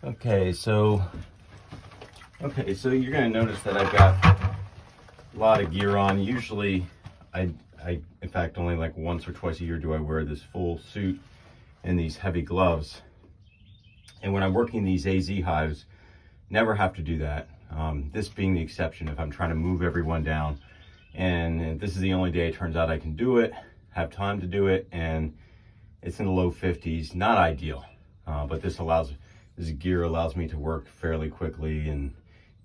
Okay, so you're gonna notice that I've got a lot of gear on. Usually, I in fact only like once or twice a year do I wear this full suit and these heavy gloves. And when I'm working these AZ hives, never have to do that. This being the exception, if I'm trying to move everyone down, and this is the only day it turns out I can do it, have time to do it, and it's in the low 50s, not ideal, but this gear allows me to work fairly quickly and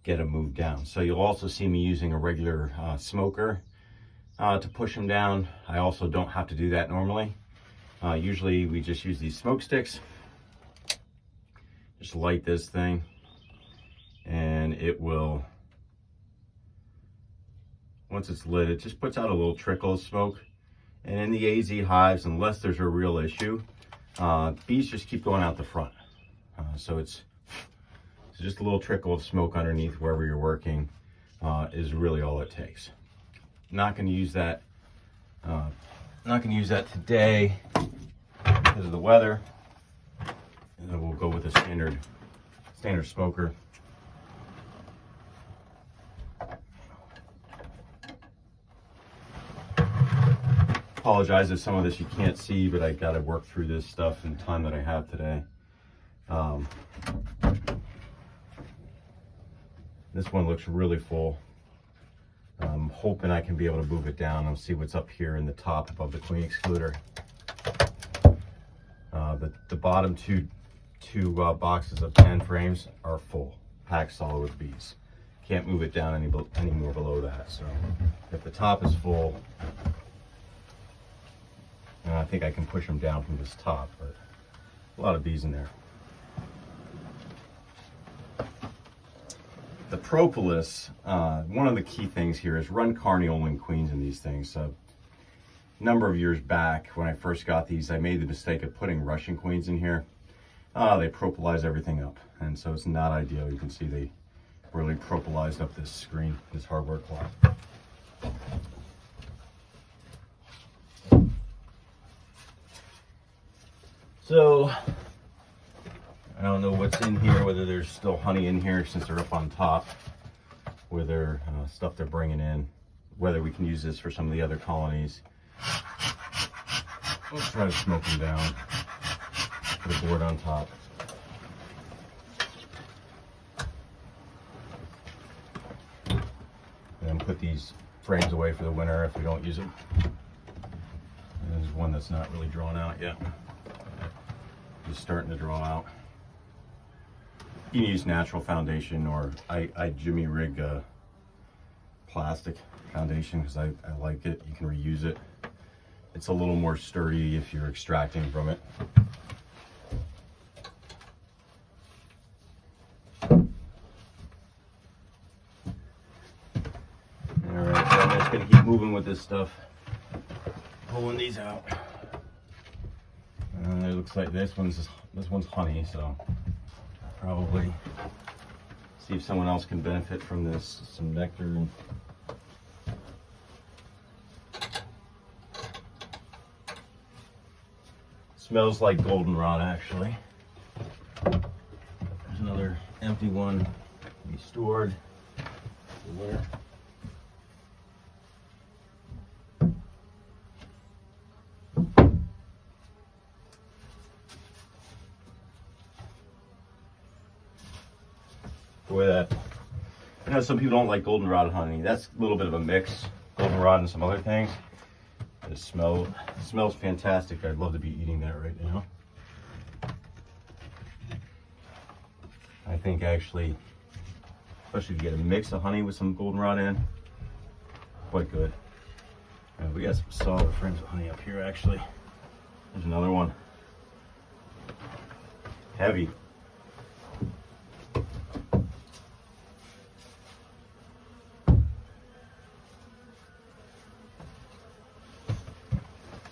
get them moved down. So you'll also see me using a regular smoker to push them down. I also don't have to do that normally. Usually we just use these smoke sticks. Just light this thing and it will, once it's lit, it just puts out a little trickle of smoke. And in the AZ hives, unless there's a real issue, bees just keep going out the front. So it's just a little trickle of smoke underneath wherever you're working is really all it takes. Not going to use that. Not going to use that today because of the weather. And then we'll go with a standard smoker. Apologize if some of this you can't see, but I got to work through this stuff in the time that I have today. This one looks really full. I'm hoping I can be able to move it down and see what's up here in the top above the queen excluder. The bottom two boxes of 10 frames are full, packed solid with bees. Can't move it down any more below that. So if the top is full, I think I can push them down from this top, but a lot of bees in there. The propolis, one of the key things here is run carniolan queens in these things. So a number of years back when I first got these, I made the mistake of putting Russian queens in here. They propolize everything up, and so it's not ideal. You can see they really propolized up this screen, this hardware cloth. So I don't know what's in here, whether there's still honey in here since they're up on top, whether stuff they're bringing in, whether we can use this for some of the other colonies. Let's try to smoke them down. Put a board on top. And then put these frames away for the winter if we don't use them. And there's one that's not really drawn out yet. Just starting to draw out. You can use natural foundation, or I Jimmy rig plastic foundation because I like it. You can reuse it. It's a little more sturdy if you're extracting from it. Alright, so I'm just going to keep moving with this stuff. Pulling these out. And it looks like this one's honey, so probably see if someone else can benefit from this. Some nectar. And smells like goldenrod, actually. There's another empty one to be stored. Where? Boy, that, you know, some people don't like goldenrod honey. That's a little bit of a mix, goldenrod and some other things. It smells fantastic. I'd love to be eating that right now. I think actually, especially if you get a mix of honey with some goldenrod in, quite good. We got some solid frames of honey up here actually. There's another one. Heavy.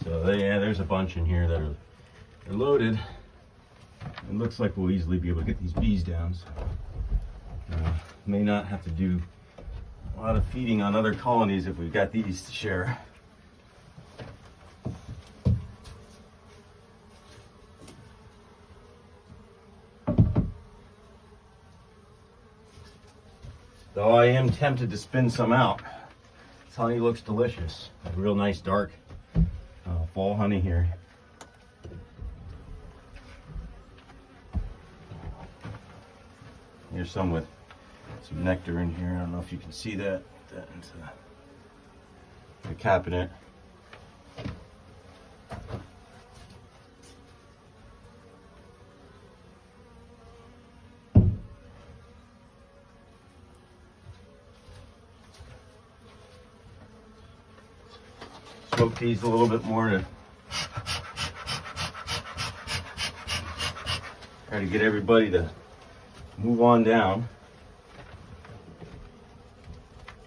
So yeah, there's a bunch in here that are loaded. It looks like we'll easily be able to get these bees down. So, may not have to do a lot of feeding on other colonies if we've got these to share. Though I am tempted to spin some out. This honey looks delicious. A real nice dark fall honey here. Here's some with some nectar in here. I don't know if you can see that. Put that into the cabinet. Smoke these a little bit more to try to get everybody to move on down.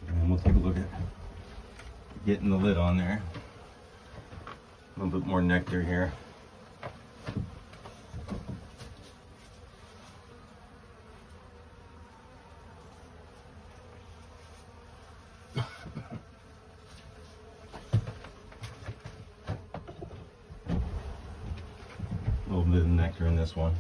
And we'll take a look at getting the lid on there. A little bit more nectar here. A little bit of nectar in this one.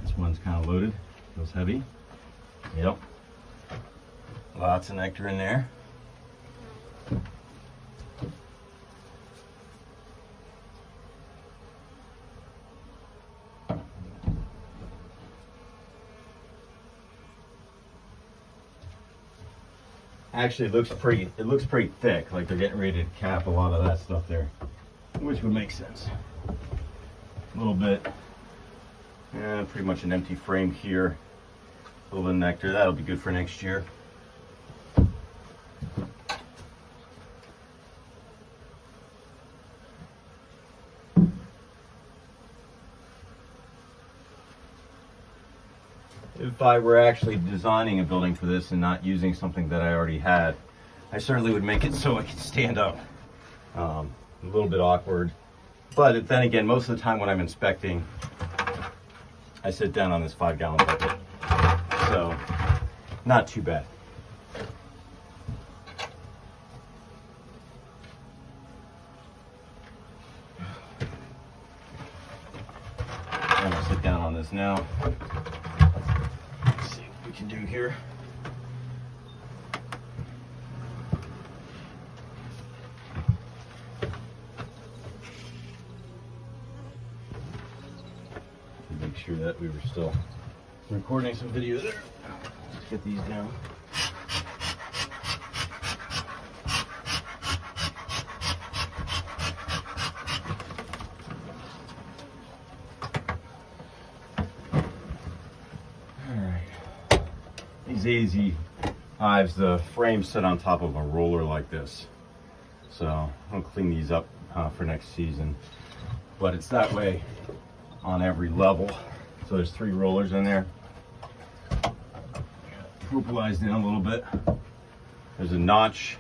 This one's kind of loaded, feels heavy. Yep. Lots of nectar in there. Actually, it looks pretty thick, like they're getting ready to cap a lot of that stuff there, which would make sense. A little bit, yeah, pretty much an empty frame here. A little bit of nectar, that'll be good for next year. If I were actually designing a building for this and not using something that I already had, I certainly would make it so it could stand up. A little bit awkward, but then again, most of the time when I'm inspecting, I sit down on this 5-gallon bucket, so not too bad. I'm gonna sit down on this now. Can do here. Make sure that we were still recording some video there. Let's get these down. These AZ hives, the frames sit on top of a roller like this. So I'll clean these up for next season. But it's that way on every level. So there's 3 rollers in there. Purplize down a little bit. There's a notch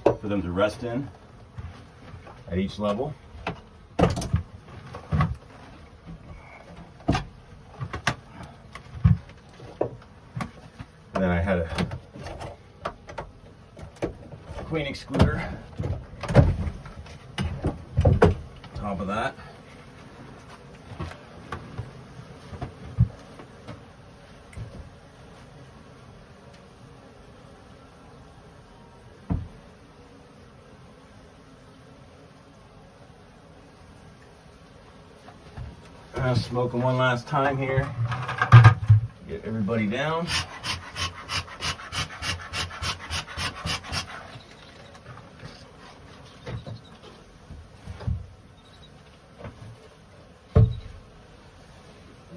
for them to rest in at each level. And then I had a queen excluder top of that. I'll smoke them one last time here. Get everybody down.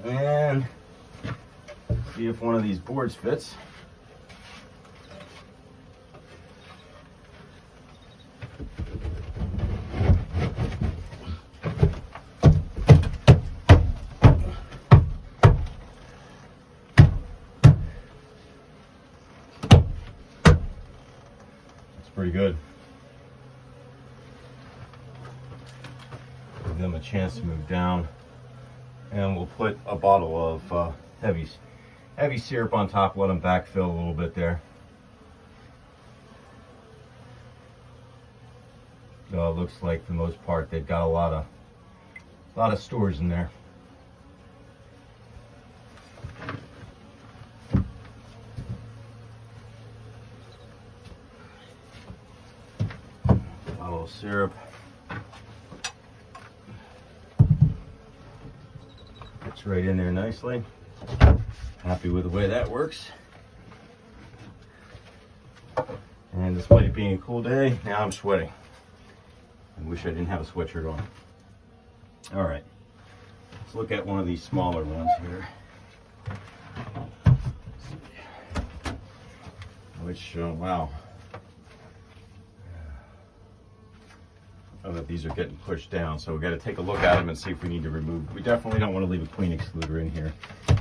And see if one of these boards fits. That's pretty good. them a chance to move down. And we'll put a bottle of heavy syrup on top, let them backfill a little bit there. So it looks like for the most part they've got a lot of stores in there. Bottle of syrup. It's right in there nicely. Happy with the way that works. And despite it being a cool day, now I'm sweating. I wish I didn't have a sweatshirt on. All right, let's look at one of these smaller ones here. Which, wow. Oh, that these are getting pushed down, so we got to take a look at them and see if we need to remove. We definitely don't want to leave a queen excluder in here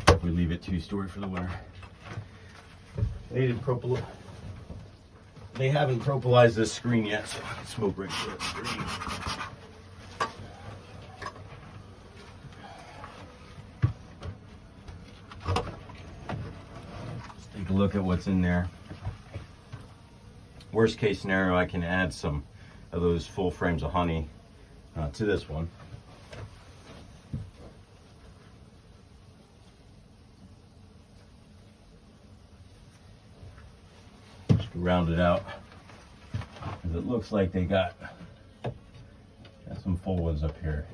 if we leave it two-story for the winter. They haven't propylized this screen yet, so I can smoke right through that screen. Let's take a look at what's in there. Worst case scenario, I can add some of those full frames of honey to this one. Just round it out, because it looks like they got some full ones up here.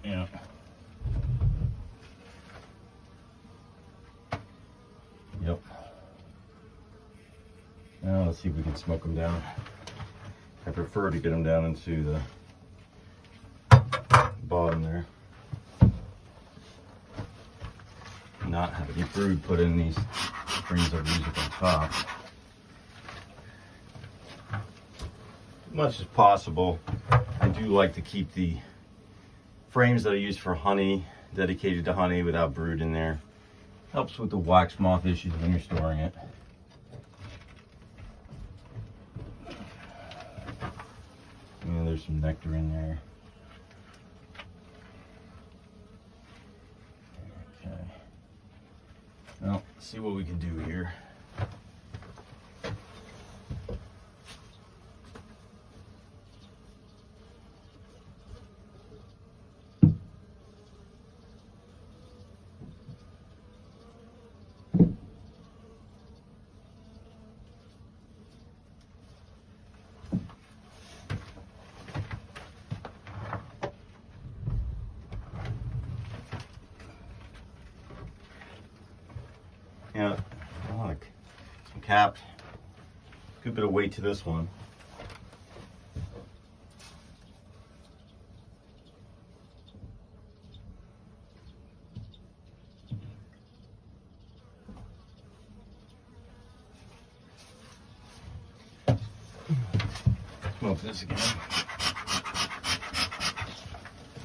Yeah. Yep. Now let's see if we can smoke them down. I prefer to get them down into the bottom there. Not have any brood put in these frames of music on top. As much as possible, I do like to keep the frames that I use for honey dedicated to honey without brood in there. Helps with the wax moth issues when you're storing it. And there's some nectar in there. Okay. Well, let's see what we can do here. Yeah, look, some capped. Good bit of weight to this one. Smoke this again.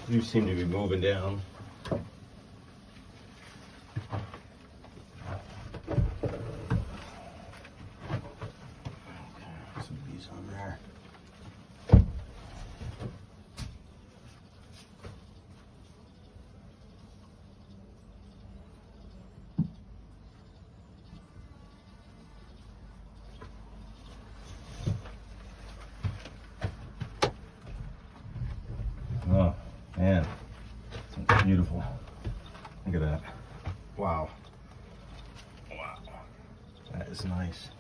You seem to be moving down. Oh, man, it's beautiful. Look at that. Wow. Wow. That is nice.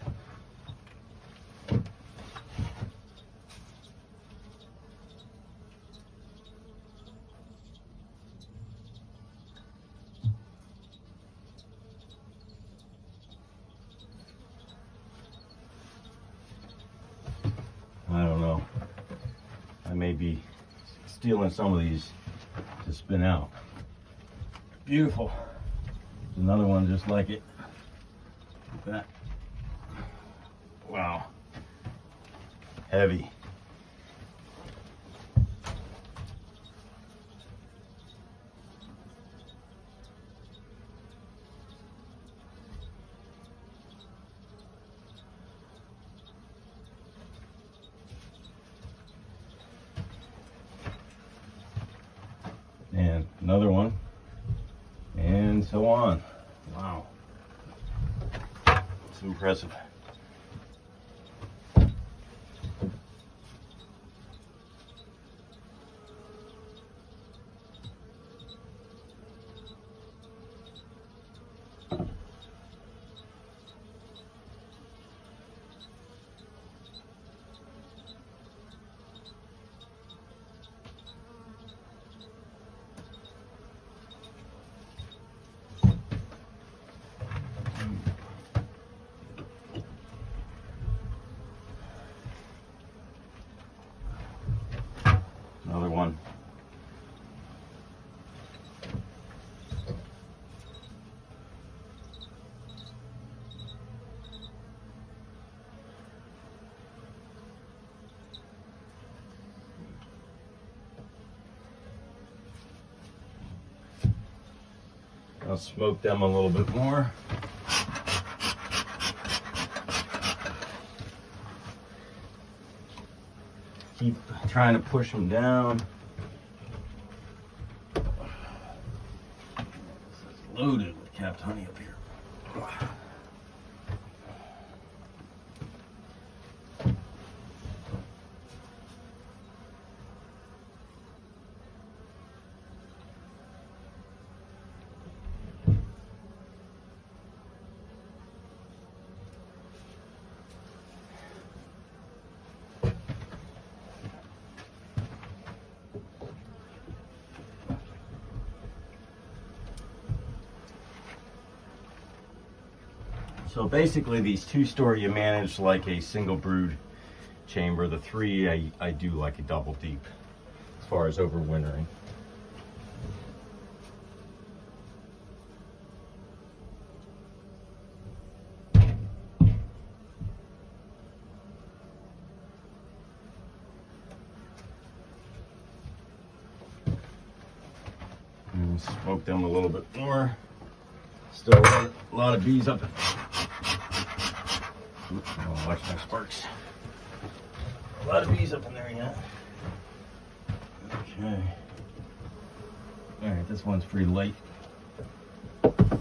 I don't know. I may be stealing some of these to spin out. Beautiful. There's another one just like it. Look at that. Wow. Heavy. another one, and so on. Wow, it's impressive. Another one. I'll smoke them a little bit more. Keep trying to push them down. This is loaded with capped honey up here. So basically these 2-story you manage like a single brood chamber. The 3 I do like a double deep as far as overwintering. And smoke them a little bit more. Still a lot of bees up in oh, watch my sparks. A lot of bees up in there yet. Okay. Alright, this one's pretty light. Let the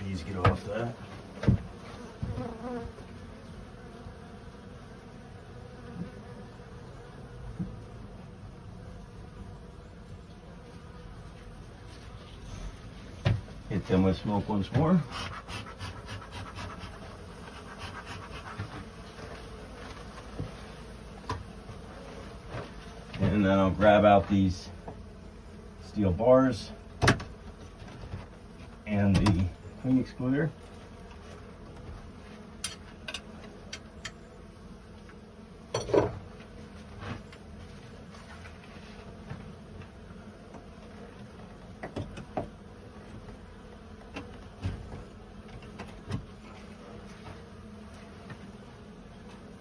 bees get off that. Hit them with smoke once more. And then I'll grab out these steel bars and the queen excluder.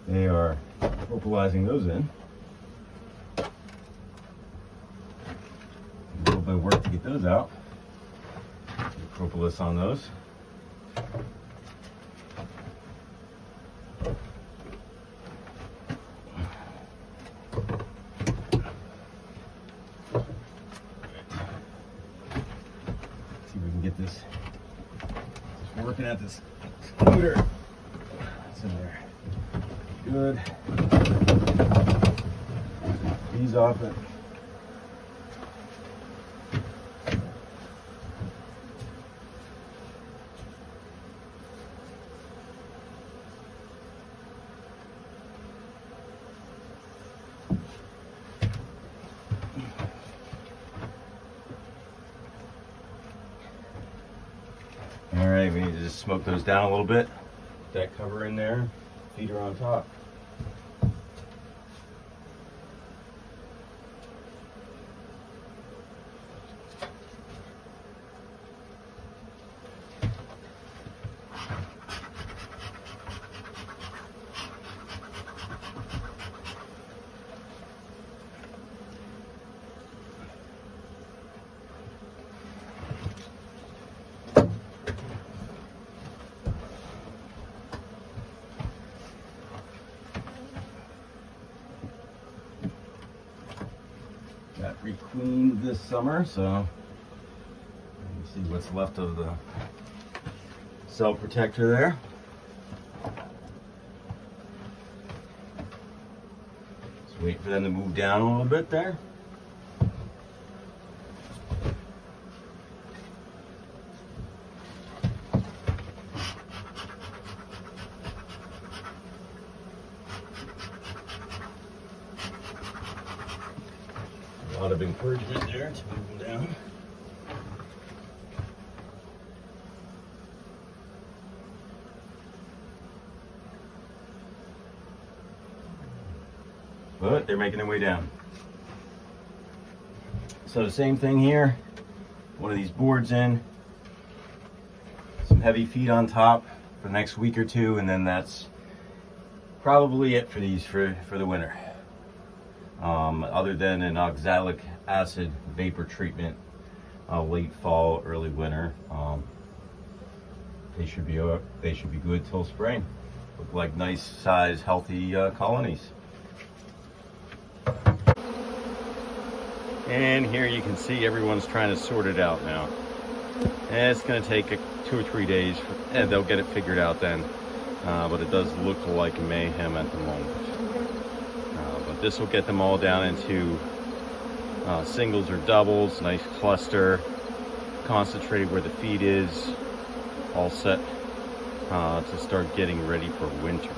They are propolising those in. A little bit of work to get those out. Propolis on those. See if we can get this. Just working at this scooter. It's in there. Good. Ease off it. All right, we need to just smoke those down a little bit. Put that cover in there, feeder on top. re-queened this summer, so you see what's left of the cell protector there. Just wait for them to move down a little bit there. A lot of encouragement there to move them down. But they're making their way down. So the same thing here. One of these boards in, some heavy feed on top for the next week or two, and then that's probably it for these for the winter. Other than an oxalic acid vapor treatment, late fall, early winter, they should be good till spring. Look like nice size, healthy colonies. And here you can see everyone's trying to sort it out now. And it's going to take 2 or 3 days, and they'll get it figured out then. But it does look like mayhem at the moment. But this will get them all down into singles or doubles, nice cluster, concentrated where the feed is, all set to start getting ready for winter.